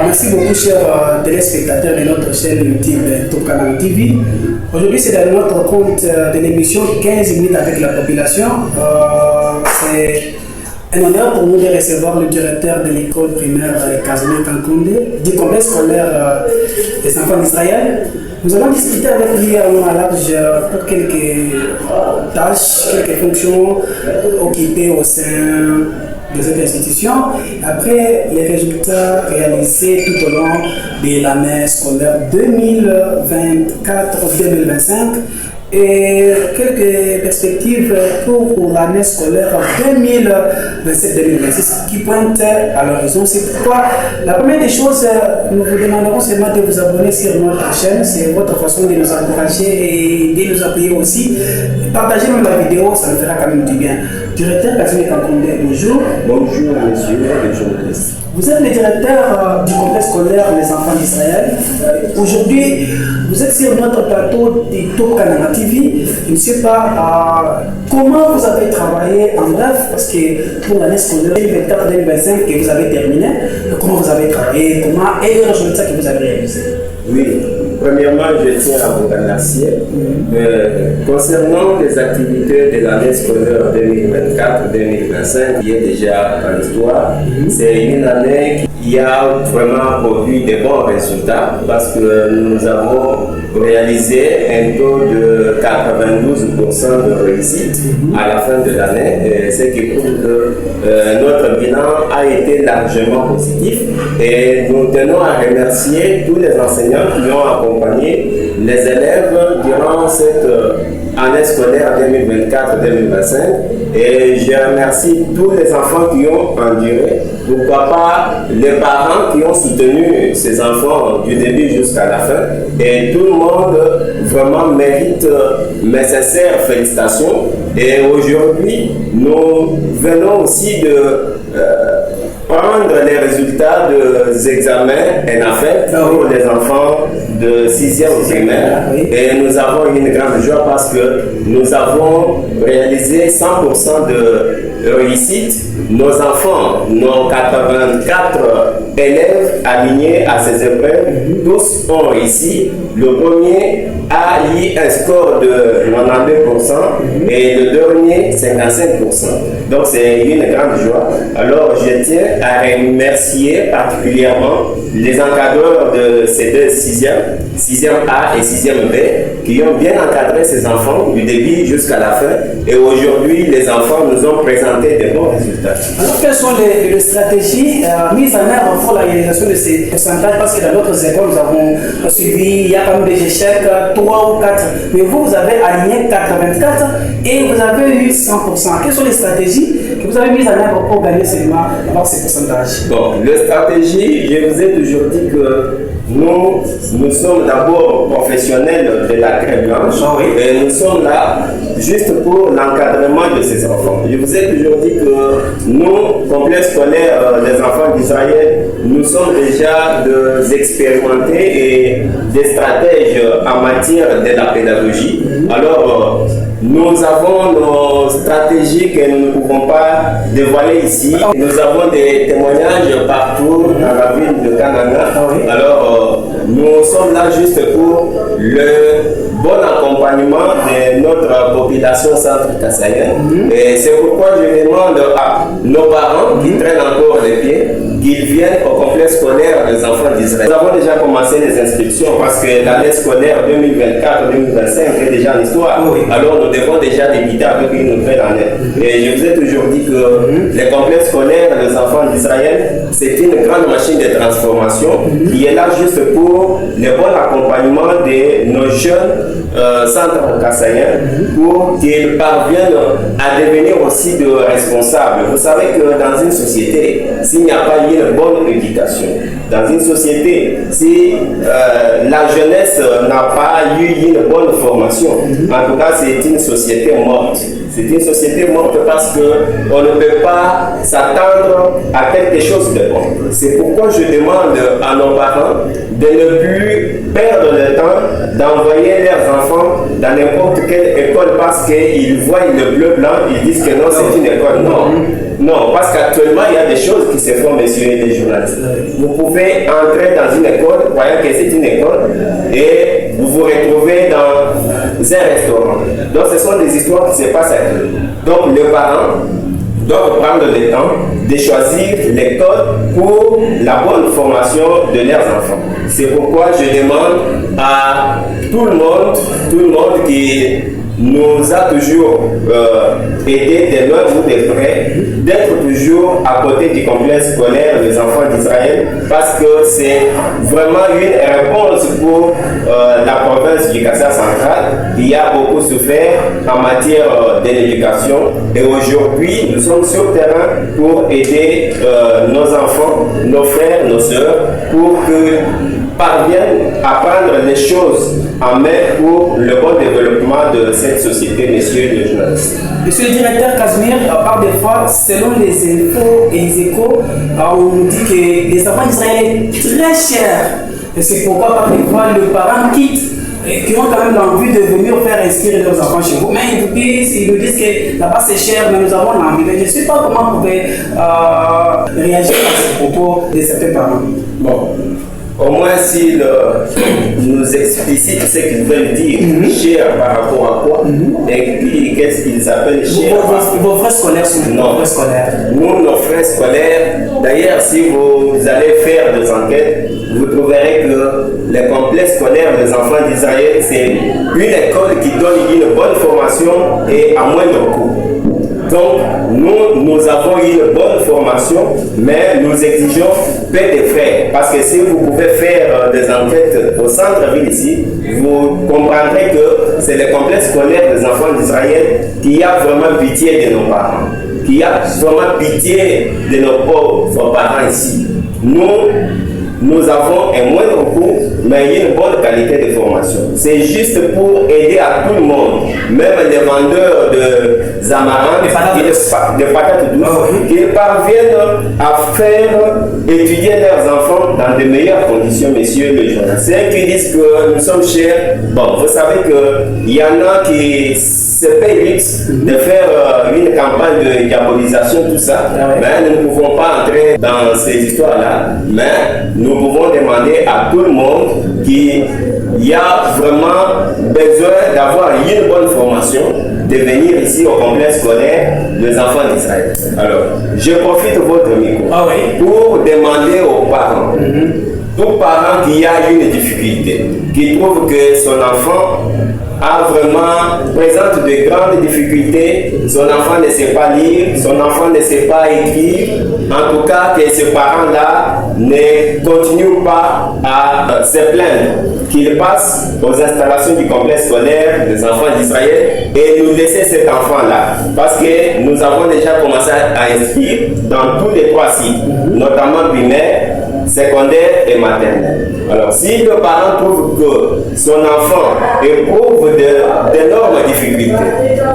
Merci beaucoup, chers téléspectateurs de notre chaîne YouTube Top Canal TV. Aujourd'hui, c'est dans notre compte de l'émission 15 minutes avec la population. C'est un honneur pour nous de recevoir le directeur de l'école primaire Casimir Kankoundé, du complexe scolaire des enfants d'Israël. Nous allons discuter avec lui à large pour quelques tâches, quelques fonctions occupées au sein de cette institution. Après, les résultats réalisés tout au long de l'année scolaire 2024-2025 et quelques perspectives pour l'année scolaire 2027-2026 qui pointent à l'horizon. C'est pourquoi la première des choses, nous vous demanderons seulement de vous abonner sur notre chaîne. C'est votre façon de nous encourager et de nous appuyer aussi. Partagez même la vidéo, ça nous fera quand même du bien. Directeur Casimir Kankoundé, bonjour. Bonjour messieurs les journalistes. Vous êtes le directeur du complexe scolaire Les Enfants d'Israël. Aujourd'hui, vous êtes sur notre plateau de Top Canal TV. Je ne sais pas comment vous avez travaillé en bref, parce que pour l'année scolaire 2024-2025 que vous avez terminé, comment vous avez travaillé, comment et les résultats que vous avez réalisés. Oui, premièrement, je tiens à vous remercier. Concernant les activités de l'année scolaire 2024-2025, qui est déjà dans l'histoire, c'est une année qui a vraiment produit de bons résultats parce que nous avons réalisé un taux de 92% de réussite à la fin de l'année, ce qui prouve que notre bilan a été largement positif et nous tenons à remercier tous les enseignants qui ont accompagné les élèves durant cette année scolaire 2024-2025 et je remercie tous les enfants qui ont enduré, pourquoi pas les parents qui ont soutenu ces enfants du début jusqu'à la fin et tout le monde vraiment mérite mes sincères félicitations et aujourd'hui nous venons aussi de prendre les résultats des examens NAFET pour les enfants de 6e primaire et nous avons une grande joie parce que nous avons réalisé 100% de réussite. Nos enfants, nos 84 élèves alignés à ces épreuves, tous ont réussi. Le premier a eu un score de 92% et le dernier 55%. Donc c'est une grande joie. Alors je tiens à remercier particulièrement les encadreurs de ces deux 6e A et 6e B qui ont bien encadré ces enfants du début jusqu'à la fin. Et aujourd'hui, les enfants nous ont présenté de bons résultats. Alors, quelles sont les stratégies mises en œuvre pour la réalisation de ces pourcentages? Parce que dans d'autres écoles, nous avons suivi, il y a quand même des échecs, 3 ou 4. Mais vous, vous avez aligné 84 et vous avez eu 100%. Quelles sont les stratégies que vous avez mises en œuvre pour gagner seulement avoir ces pourcentages? Bon, les stratégies, je vous ai toujours dit que nous sommes d'abord professionnels de la crème blanche et nous sommes là juste pour l'encadrement de ces enfants. Je vous ai toujours dit que nous, complexe scolaire des enfants d'Israël, nous sommes déjà des expérimentés et des stratèges en matière de la pédagogie. Alors, nous avons nos stratégies que nous ne pouvons pas dévoiler ici. Nous avons des témoignages partout dans la ville de Kananga. Alors, nous sommes là juste pour le bon accompagnement de notre population centre-kassaïenne. Et c'est pourquoi je demande à nos parents qui traînent encore les pieds qu'ils viennent au complexe scolaire des enfants d'Israël. Nous avons déjà commencé les inscriptions parce que l'année scolaire 2024-2025 est déjà en histoire. Alors nous devons déjà débuter avec une nouvelle année. Et je vous ai toujours dit que les complexes scolaires des enfants d'Israël, c'est une grande machine de transformation qui est là juste pour le bon accompagnement de nos jeunes centres kassaïens pour qu'ils parviennent à devenir aussi de responsables. Vous savez que dans une société, s'il n'y a pas une bonne éducation, dans une société, si la jeunesse n'a pas eu une bonne formation, en tout cas c'est une société morte. C'est une société morte parce qu'on ne peut pas s'attendre à quelque chose de bon. C'est pourquoi je demande à nos parents de ne plus perdre le temps d'envoyer leurs enfants dans n'importe quelle école parce qu'ils voient le bleu blanc, ils disent que non, c'est une école. Non. Non, parce qu'actuellement, il y a des choses qui se font, messieurs les journalistes. Vous pouvez entrer dans une école, croyant que c'est une école, et vous vous retrouvez dans un restaurant. Donc, ce sont des histoires qui se passent actuellement. Donc, les parents doivent prendre le temps de choisir l'école pour la bonne formation de leurs enfants. C'est pourquoi je demande à tout le monde qui nous a toujours aidé de loin ou de près, d'être toujours à côté du complexe scolaire des enfants d'Israël, parce que c'est vraiment une réponse pour la province du Kassai central qui a beaucoup souffert en matière de l'éducation. Et aujourd'hui, nous sommes sur le terrain pour aider nos enfants, nos frères, nos sœurs, pour qu'ils parviennent à prendre les choses en main pour le bon développement de cette société, messieurs les journalistes. Monsieur le directeur Casimir, par des fois, selon les infos et les échos, on nous dit que les enfants d'Israël sont très chers. Et c'est pourquoi par des fois, le parent quitte et qui ont quand même l'envie de venir faire inscrire leurs enfants chez vous. Mais ils nous disent que là-bas c'est cher, mais nous avons l'envie. Je ne sais pas comment vous pouvez réagir à ce propos de certains parents. Bon. Au moins s'ils nous explicitent ce qu'ils veulent dire, cher par rapport à quoi, et puis qu'est-ce qu'ils appellent cher. Vos frais scolaires sont nos frais scolaires. Nous, nos frais scolaires, d'ailleurs, si vous allez faire des enquêtes, vous trouverez que les complexes scolaires des enfants d'Israël, c'est une école qui donne une bonne formation et à moindre coût. Donc, nous avons une bonne formation, mais nous exigeons peu de frais. Parce que si vous pouvez faire des enquêtes au centre-ville ici, vous comprendrez que c'est le complexe scolaire des enfants d'Israël qui a vraiment pitié de nos parents, qui a vraiment pitié de nos pauvres parents ici. Nous avons un moindre coût, mais une bonne qualité de formation. C'est juste pour aider à tout le monde, même les vendeurs de zamarans, de patates douces, qu'ils parviennent à faire étudier leurs enfants dans de meilleures conditions, messieurs les journalistes. Ceux qui disent que nous sommes chers, bon, vous savez qu'il y en a qui se payent vite de faire une campagne de diabolisation, tout ça, mais nous ne pouvons pas entrer dans ces histoires-là, mais nous pouvons demander à tout le monde qu'il y a vraiment besoin d'avoir une bonne formation, de venir ici au complexe scolaire des enfants d'Israël. Alors, je profite de votre micro pour demander aux parents, tout parent qui a une difficulté, qui trouve que son enfant présente de grandes difficultés, son enfant ne sait pas lire, son enfant ne sait pas écrire, en tout cas que ce parent-là ne continue pas à se plaindre, qu'il passe aux installations du complexe scolaire des enfants d'Israël et nous laisser cet enfant-là. Parce que nous avons déjà commencé à inscrire dans tous les 3 sites, notamment primaire, secondaire et maternelle. Alors, si le parent trouve que son enfant éprouve d'énormes difficultés,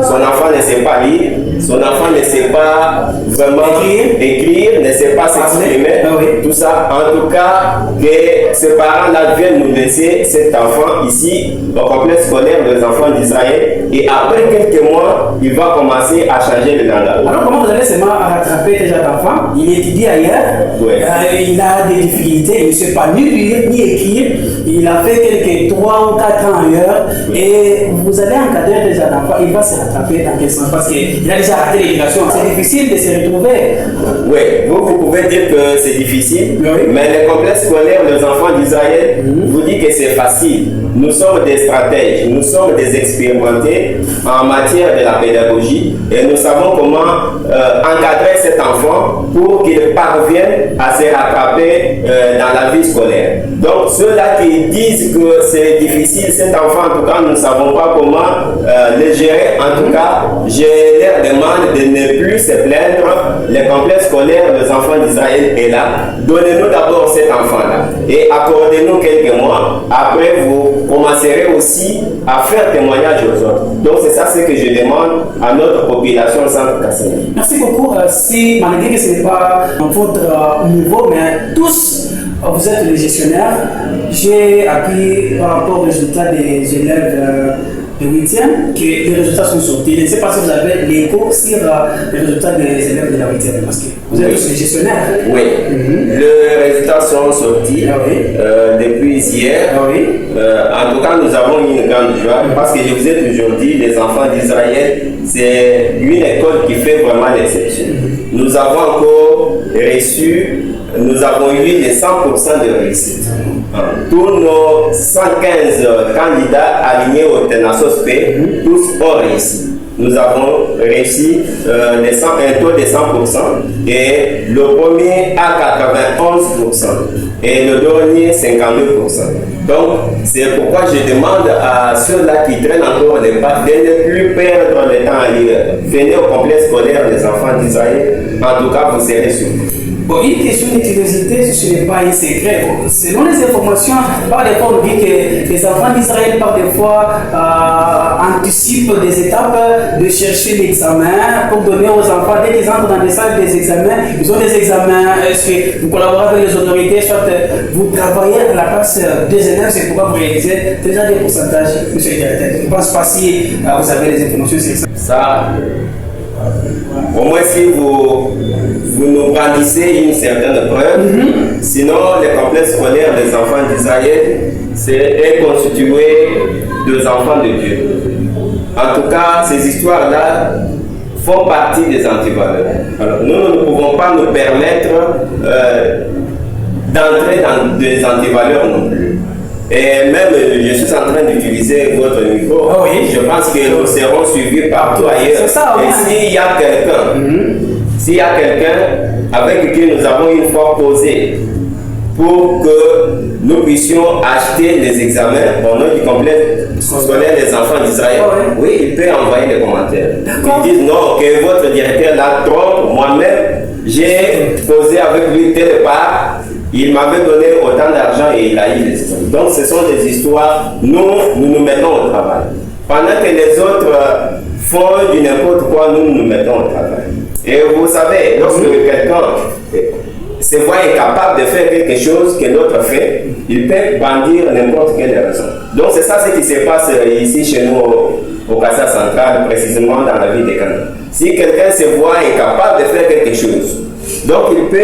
son enfant ne sait pas lire, son enfant ne sait pas vraiment écrire, ne sait pas s'exprimer, tout ça, en tout cas, que ces parents-là viennent nous laisser cet enfant ici au complexe scolaire des enfants d'Israël et après quelques mois, il va commencer à changer le langage. Alors, comment vous allez seulement rattraper déjà l'enfant? Il étudie ailleurs, il a des difficultés, il ne sait pas ni lire ni écrire, il a fait quelques 3 ou 4 ans ailleurs et vous allez encadrer déjà l'enfant, il va se rattraper dans quel sens? Parce qu'il a déjà raté l'éducation, c'est difficile de se retrouver. Oui, vous pouvez dire que c'est difficile, mais le complexe scolaire des enfants d'Israël vous dit que c'est facile. Nous sommes des stratèges, nous sommes des expérimentés en matière de la pédagogie et nous savons comment encadrer cet enfant pour qu'il parvienne à se rattraper dans la vie scolaire. Donc ceux-là qui disent que c'est difficile, cet enfant, en tout cas, nous ne savons pas comment le gérer. En tout cas, je leur demande de ne plus se plaindre. Le complexe scolaire des enfants d'Israël est là. Donnez-nous d'abord cet enfant-là et accordez-nous quelques mois. Après, vous commencerez aussi à faire témoignage aux autres. Donc c'est ça ce que je demande à notre population centre Kassai. Merci beaucoup. Si malgré que ce n'est pas votre niveau, mais tous vous êtes les gestionnaires, j'ai appris par rapport aux résultats des élèves de 8e que les résultats sont sortis. Je ne sais pas si vous avez l'écho sur les résultats des élèves de la 8e, parce que vous êtes tous les gestionnaires. Oui, les résultats sont sortis depuis hier. En tout cas, nous avons une grande joie parce que je vous ai toujours dit, les enfants d'Israël, c'est une école qui fait vraiment l'exception. Nous avons encore reçu, nous avons eu les 100% de réussite. Tous nos 115 candidats alignés au Tenasos P, tous ont réussi. Nous avons réussi un taux de 100% et le premier à 91% et le dernier 52%. Donc, c'est pourquoi je demande à ceux-là qui traînent encore les pas de ne plus perdre le temps à lire. Venez au complexe scolaire des enfants d'Israël. En tout cas, vous serez surpris. Bon, une question de curiosité, ce n'est pas un secret. Bon, selon les informations, par des fois, on dit que les enfants d'Israël, par des fois, anticipent des étapes de chercher l'examen pour donner aux enfants, dès qu'ils entrent dans les salles des examens, ils ont des examens. Est-ce que vous collaborez avec les autorités, soit vous travaillez à la place des élèves, c'est pourquoi vous réalisez déjà des pourcentages, monsieur le directeur. Je ne pense pas si vous avez les informations sur ça. Ça, au moins si vous nous brandissez une certaine preuve, sinon le complexe scolaire des enfants d'Israël est constitué des enfants de Dieu. En tout cas, ces histoires-là font partie des antivaleurs. Alors, nous ne pouvons pas nous permettre d'entrer dans des antivaleurs non plus. Et même, je suis en train d'utiliser votre micro. Oh oui. Je pense que nous serons suivis partout ailleurs. C'est ça, et s'il y a quelqu'un avec qui nous avons une fois posé pour que nous puissions acheter les examens au nom du complexe scolaire des enfants d'Israël, oui, il peut envoyer des commentaires. Ils disent non, que votre directeur la trompe. Moi-même, j'ai posé avec lui telle part. Il m'avait donné autant d'argent et il a eu les examens. Donc ce sont des histoires, nous nous mettons au travail. Pendant que les autres font du n'importe quoi, nous nous mettons au travail. Et vous savez, lorsque quelqu'un se voit incapable de faire quelque chose que l'autre fait, il peut brandir n'importe quelle raison. Donc c'est ça ce qui se passe ici chez nous au Casa Central, précisément dans la ville de Canada. Si quelqu'un se voit incapable de faire quelque chose, donc il peut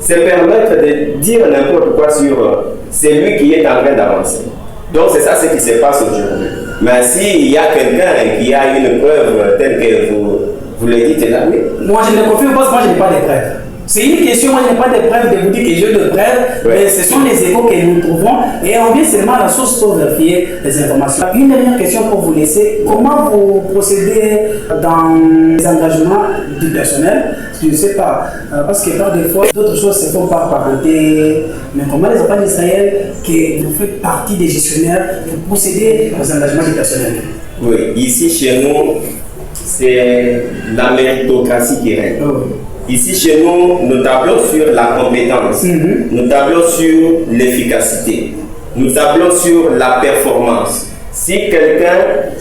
se permettre de dire n'importe quoi sur celui qui est en train d'avancer. Donc c'est ça ce qui se passe aujourd'hui. Mais s'il y a quelqu'un qui a une preuve telle que vous le dites là, mais... Moi je ne confirme pas, moi je n'ai pas de preuves. C'est une question, moi je n'ai pas de preuves de vous dire que j'ai de preuves, mais ce sont les échos que nous trouvons et on vient seulement à la source pour vérifier les informations. Une dernière question pour vous laisser, comment vous procédez dans les engagements du personnel? Je ne sais pas, parce que par des fois, d'autres choses se font par parenté, mais comment les enfants d'Israël, que vous faites partie des gestionnaires, vous procédez aux engagements du personnel? Oui, ici chez nous, c'est la méritocratie qui règne. Ici chez nous, nous tablons sur la compétence, nous tablons sur l'efficacité, nous tablons sur la performance. Si quelqu'un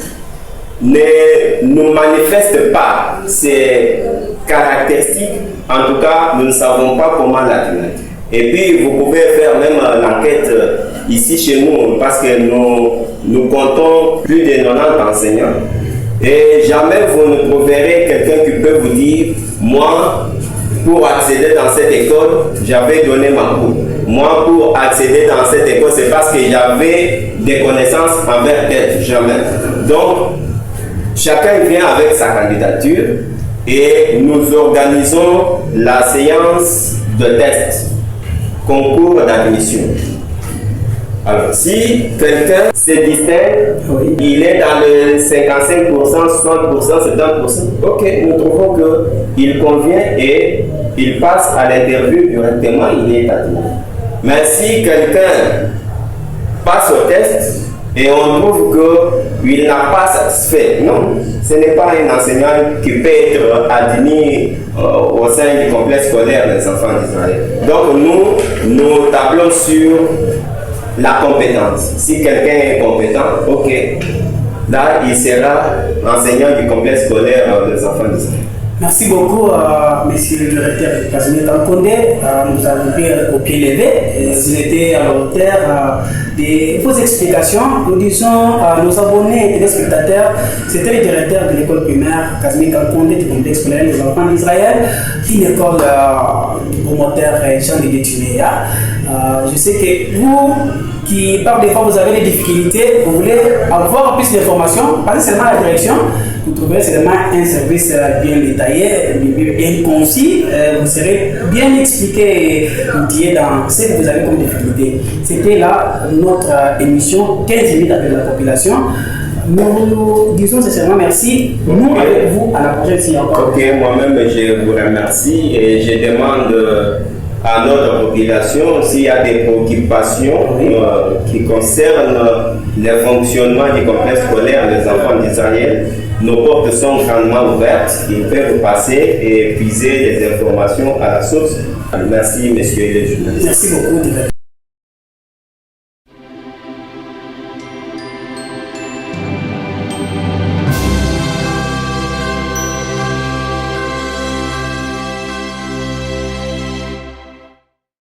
ne nous manifeste pas ses caractéristiques, en tout cas, nous ne savons pas comment l'atteindre. Et puis, vous pouvez faire même l'enquête ici chez nous, parce que nous comptons plus de 90 enseignants. Et jamais vous ne trouverez quelqu'un qui peut vous dire, moi, pour accéder dans cette école, j'avais donné ma cour. Moi, pour accéder dans cette école, c'est parce que j'avais des connaissances envers elle. Jamais. Donc, chacun vient avec sa candidature et nous organisons la séance de test, concours d'admission. Alors, si quelqu'un se distingue, il est dans le 55%, 60%, 70%, ok, nous trouvons qu'il convient et il passe à l'interview directement, il est admis. Mais si quelqu'un passe au test et on trouve qu'il n'a pas satisfait, non, ce n'est pas un enseignant qui peut être admis au sein du complexe scolaire des enfants d'Israël. Donc nous tablons sur la compétence. Si quelqu'un est compétent, ok, là il sera enseignant du complexe scolaire des enfants d'Israël. Merci beaucoup, monsieur le directeur Casimir Kankondé. Nous avons pris au pied levé. Vous étiez à la hauteur de vos explications. Nous disons à nos abonnés et téléspectateurs, c'était le directeur de l'école primaire Casimir Kankondé du complexe scolaire des enfants d'Israël, une école du promoteur Jean de Tunéa. Je sais que vous, qui par des fois vous avez des difficultés, vous voulez avoir plus d'informations, pas seulement à la direction. Vous trouverez seulement un service bien détaillé, bien concis, vous serez bien expliqué et outillé dans ce que vous avez comme difficulté. C'était là notre émission 15 minutes avec la population. Nous disons sincèrement merci. Nous avec vous à la prochaine si encore. Ok, moi-même je vous remercie et je demande à notre population s'il y a des préoccupations qui concernent le fonctionnement du complexe scolaire des enfants d'Israël. Nos portes sont grandement ouvertes. Ils peuvent passer et puiser les informations à la source. Merci, messieurs les journalistes. Merci beaucoup.